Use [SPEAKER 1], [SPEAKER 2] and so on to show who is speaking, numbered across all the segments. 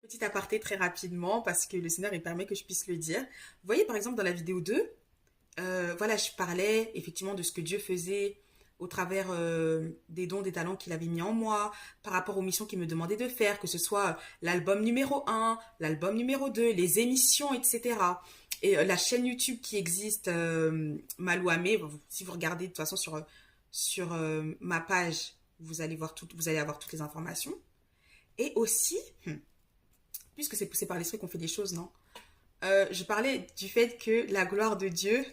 [SPEAKER 1] Petit aparté très rapidement parce que le Seigneur il permet que je puisse le dire. Vous voyez par exemple dans la vidéo 2, voilà, je parlais effectivement de ce que Dieu faisait au travers des dons, des talents qu'il avait mis en moi, par rapport aux missions qu'il me demandait de faire, que ce soit l'album numéro un, l'album numéro 2, les émissions, etc. Et la chaîne YouTube qui existe, Malouamé, si vous regardez de toute façon sur ma page, vous allez avoir toutes les informations. Et aussi, puisque c'est poussé par l'esprit qu'on fait des choses, non? Je parlais du fait que la gloire de Dieu,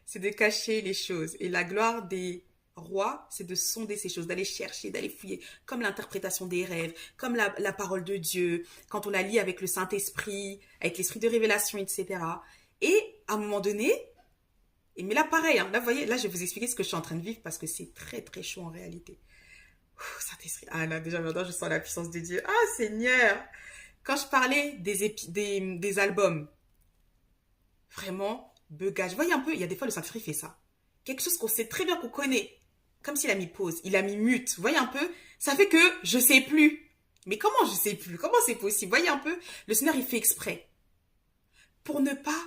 [SPEAKER 1] c'est de cacher les choses. Et la gloire des rois, c'est de sonder ces choses, d'aller chercher, d'aller fouiller, comme l'interprétation des rêves, comme la parole de Dieu, quand on la lit avec le Saint-Esprit, avec l'esprit de révélation, etc. Et à un moment donné, mais là pareil, hein, là vous voyez, là je vais vous expliquer ce que je suis en train de vivre parce que c'est très très chaud en réalité. Saint-Esprit, ah là déjà maintenant je sens la puissance de Dieu. Ah Seigneur, quand je parlais des albums, vraiment, bugage. Vous voyez un peu, il y a des fois le Saint-Esprit fait ça. Quelque chose qu'on sait très bien qu'on connaît. Comme s'il a mis pause, il a mis mute. Vous voyez un peu, ça fait que je sais plus. Mais comment je sais plus? Comment c'est possible? Vous voyez un peu, le Seigneur il fait exprès. Pour ne pas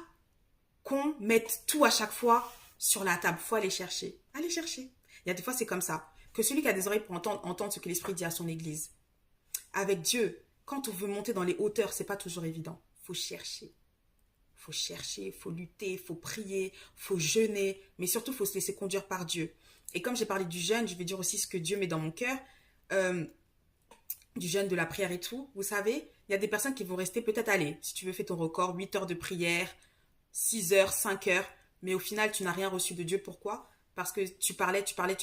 [SPEAKER 1] qu'on mette tout à chaque fois sur la table. Faut aller chercher. Allez chercher. Il y a des fois c'est comme ça. Que celui qui a des oreilles pour entendre ce que l'Esprit dit à son Église. Avec Dieu, quand on veut monter dans les hauteurs, c'est pas toujours évident. Faut chercher. Faut chercher, faut lutter, faut prier, faut jeûner, mais surtout faut se laisser conduire par Dieu. Et comme j'ai parlé du jeûne, je vais dire aussi ce que Dieu met dans mon cœur, euh, du jeûne, de la prière et tout. Vous savez, il y a des personnes qui vont rester peut-être, allez, si tu veux faire ton record, 8 heures de prière, 6 heures, 5 heures, mais au final tu n'as rien reçu de Dieu. Pourquoi? Parce que tu parlais, tu parlais,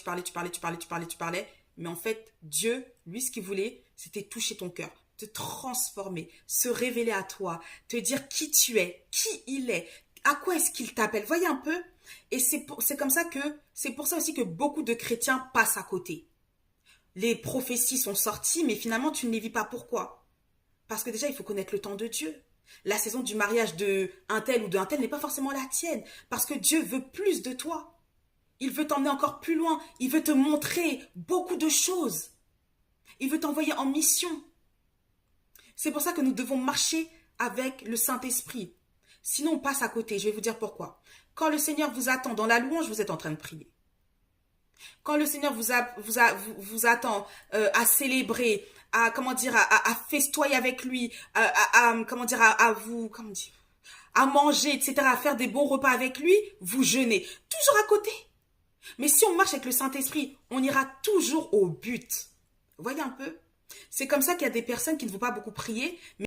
[SPEAKER 1] mais en fait Dieu, lui ce qu'il voulait, c'était toucher ton cœur, te transformer, se révéler à toi, te dire qui tu es, qui il est, à quoi est-ce qu'il t'appelle. Voyez un peu. Et c'est comme ça que, c'est pour ça aussi que beaucoup de chrétiens passent à côté. Les prophéties sont sorties, mais finalement tu ne les vis pas. Pourquoi? Parce que déjà il faut connaître le temps de Dieu. La saison du mariage de un tel ou de un tel n'est pas forcément la tienne, parce que Dieu veut plus de toi. Il veut t'emmener encore plus loin, il veut te montrer beaucoup de choses. Il veut t'envoyer en mission. C'est pour ça que nous devons marcher avec le Saint-Esprit. Sinon, on passe à côté. Je vais vous dire pourquoi. Quand le Seigneur vous attend dans la louange, vous êtes en train de prier. Quand le Seigneur vous attend à célébrer, à comment dire, à festoyer avec lui, comment dire, à vous, comment dire, à manger, etc., à faire des bons repas avec lui, vous jeûnez. Toujours à côté. Mais si on marche avec le Saint-Esprit, on ira toujours au but. Vous voyez un peu? C'est comme ça qu'il y a des personnes qui ne vont pas beaucoup prier,